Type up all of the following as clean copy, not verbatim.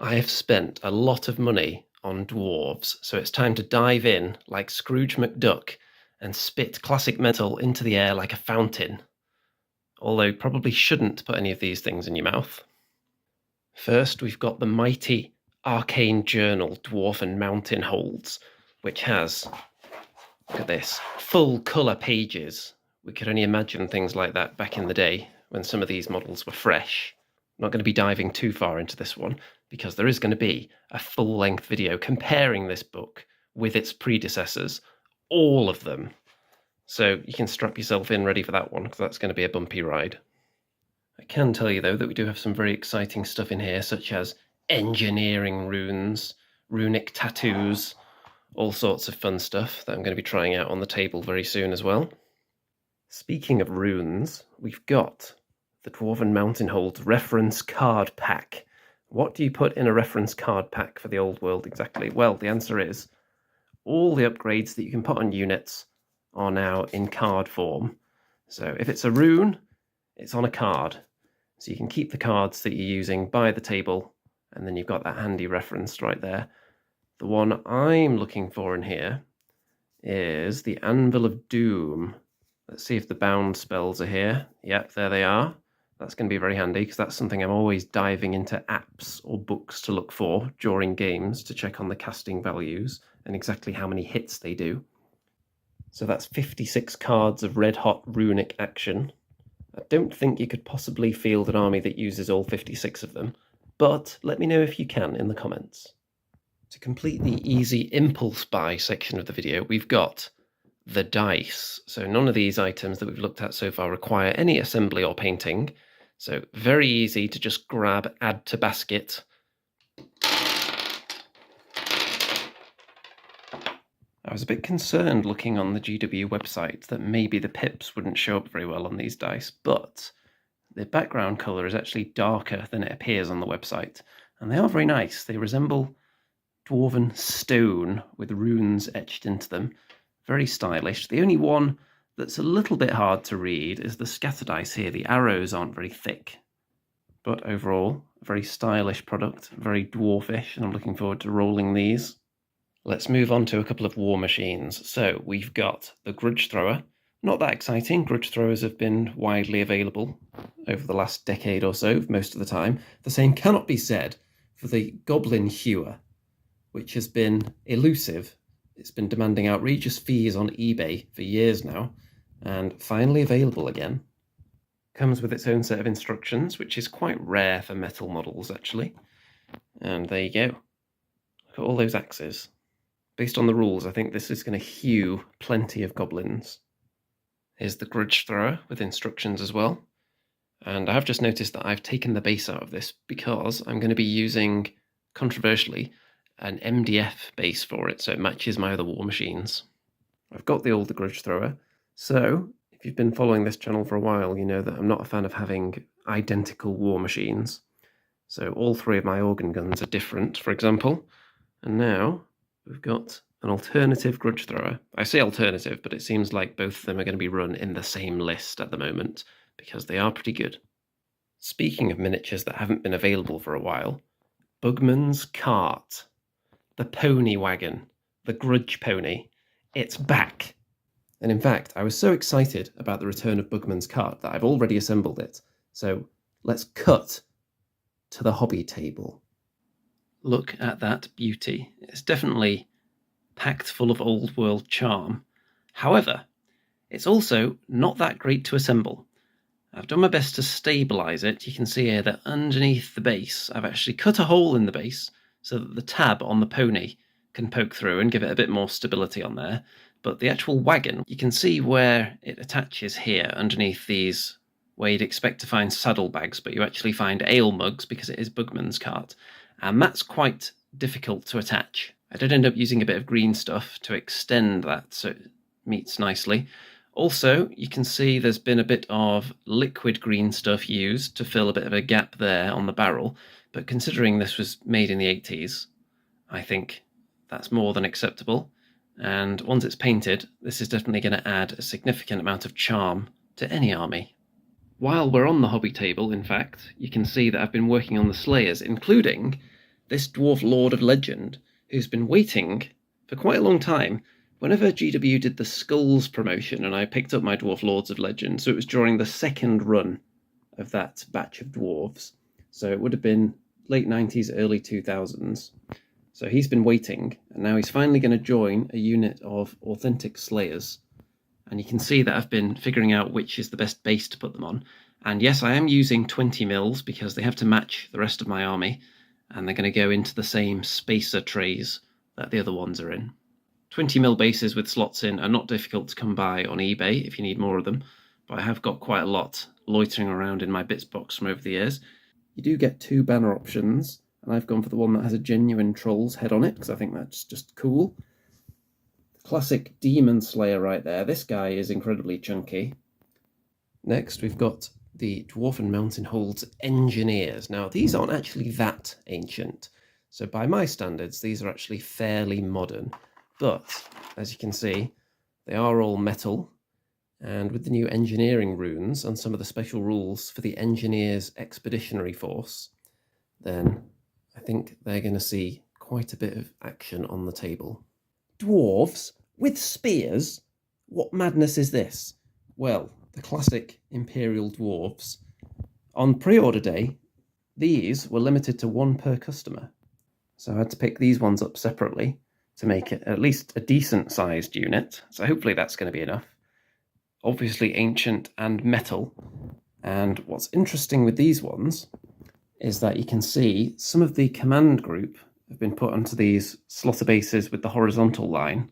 I have spent a lot of money on dwarves, so it's time to dive in like Scrooge McDuck and spit classic metal into the air like a fountain. Although probably shouldn't put any of these things in your mouth. First, we've got the mighty Arcane journal Dwarven Mountain holds, which has, look at this, full colour pages. We could only imagine things like that back in the day when some of these models were fresh. I'm not going to be diving too far into this one, because there is going to be a full-length video comparing this book with its predecessors, all of them. So you can strap yourself in ready for that one, because that's going to be a bumpy ride. I can tell you, though, that we do have some very exciting stuff in here, such as engineering runes, runic tattoos, all sorts of fun stuff that I'm going to be trying out on the table very soon as well. Speaking of runes, we've got the Dwarven Mountain Holds reference card pack. What do you put in a reference card pack for the old world exactly? Well, the answer is all the upgrades that you can put on units are now in card form. So if it's a rune, it's on a card. So you can keep the cards that you're using by the table, and then you've got that handy reference right there. The one I'm looking for in here is the Anvil of Doom. Let's see if the bound spells are here. Yep, there they are. That's going to be very handy, because that's something I'm always diving into apps or books to look for during games to check on the casting values and exactly how many hits they do. So that's 56 cards of red-hot runic action. I don't think you could possibly field an army that uses all 56 of them, but let me know if you can in the comments. To complete the easy impulse buy section of the video, we've got the dice. So none of these items that we've looked at so far require any assembly or painting. So very easy to just grab, add to basket. I was a bit concerned looking on the GW website that maybe the pips wouldn't show up very well on these dice, but the background colour is actually darker than it appears on the website, and they are very nice. They resemble dwarven stone with runes etched into them. Very stylish. The only one that's a little bit hard to read is the scatter dice here. The arrows aren't very thick, but overall, a very stylish product, very dwarfish, and I'm looking forward to rolling these. Let's move on to a couple of war machines. So we've got the Grudge Thrower. Not that exciting. Grudge Throwers have been widely available over the last decade or so, most of the time. The same cannot be said for the Goblin Hewer, which has been elusive. It's been demanding outrageous fees on eBay for years now, and finally available again. Comes with its own set of instructions, which is quite rare for metal models, actually. And there you go. Look at all those axes. Based on the rules, I think this is going to hew plenty of goblins. Here's the Grudge Thrower with instructions as well. And I have just noticed that I've taken the base out of this because I'm going to be using, controversially, an MDF base for it, so it matches my other war machines. I've got the older Grudge Thrower, so if you've been following this channel for a while, you know that I'm not a fan of having identical war machines. So all three of my organ guns are different, for example, and now we've got an alternative Grudge Thrower. I say alternative, but it seems like both of them are going to be run in the same list at the moment, because they are pretty good. Speaking of miniatures that haven't been available for a while, Bugman's Cart. The pony wagon, the Grudge pony, it's back. And in fact, I was so excited about the return of Bugman's Cart that I've already assembled it. So let's cut to the hobby table. Look at that beauty. It's definitely packed full of old world charm. However, it's also not that great to assemble. I've done my best to stabilise it. You can see here that underneath the base, I've actually cut a hole in the base so that the tab on the pony can poke through and give it a bit more stability on there. But the actual wagon, you can see where it attaches here underneath these, where you'd expect to find saddlebags, but you actually find ale mugs because it is Bugman's Cart. And that's quite difficult to attach. I did end up using a bit of green stuff to extend that so it meets nicely. Also, you can see there's been a bit of liquid green stuff used to fill a bit of a gap there on the barrel, but considering this was made in the 80s, I think that's more than acceptable. And once it's painted, this is definitely going to add a significant amount of charm to any army. While we're on the hobby table, in fact, you can see that I've been working on the Slayers, including this Dwarf Lord of Legend, who's been waiting for quite a long time. Whenever GW did the Skulls promotion, and I picked up my Dwarf Lords of Legend, so it was during the second run of that batch of dwarves. So it would have been late 90s, early 2000s. So he's been waiting, and now he's finally going to join a unit of authentic slayers. And you can see that I've been figuring out which is the best base to put them on. And yes, I am using 20 mils because they have to match the rest of my army, and they're going to go into the same spacer trays that the other ones are in. 20 mil bases with slots in are not difficult to come by on eBay if you need more of them, but I have got quite a lot loitering around in my bits box from over the years. You do get 2 banner options, and I've gone for the one that has a genuine Troll's head on it because I think that's just cool. The classic Demon Slayer right there. This guy is incredibly chunky. Next, we've got the Dwarven Mountain Hold's Engineers. Now, these aren't actually that ancient, so by my standards, these are actually fairly modern. But, as you can see, they are all metal, and with the new engineering runes and some of the special rules for the Engineers Expeditionary Force, then I think they're going to see quite a bit of action on the table. Dwarves with spears? What madness is this? Well, the classic Imperial Dwarves. On pre-order day, these were limited to 1 per customer, so I had to pick these ones up separately to make it at least a decent sized unit, so hopefully that's going to be enough. Obviously ancient and metal, and what's interesting with these ones is that you can see some of the command group have been put onto these slaughter bases with the horizontal line,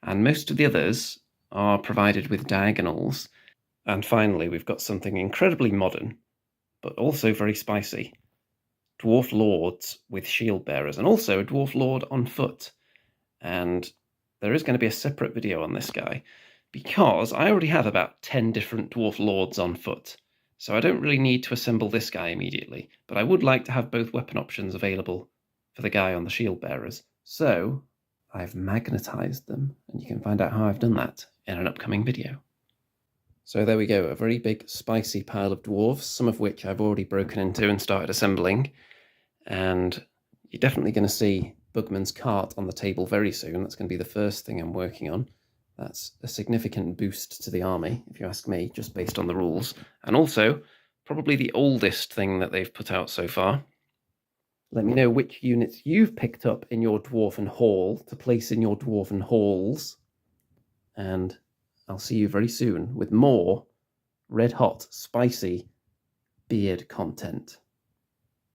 and most of the others are provided with diagonals. And finally, we've got something incredibly modern, but also very spicy. Dwarf Lords with shield bearers, and also a Dwarf Lord on foot. And there is going to be a separate video on this guy, because I already have about 10 different Dwarf Lords on foot. So I don't really need to assemble this guy immediately, but I would like to have both weapon options available for the guy on the shield bearers. So I've magnetized them, and you can find out how I've done that in an upcoming video. So there we go, a very big spicy pile of dwarves, some of which I've already broken into and started assembling. And you're definitely going to see Bugman's cart on the table very soon. That's going to be the first thing I'm working on. That's a significant boost to the army, if you ask me, just based on the rules. And also, probably the oldest thing that they've put out so far. Let me know which units you've picked up in your Dwarven Hall to place in your Dwarven Halls. And I'll see you very soon with more red-hot, spicy beard content.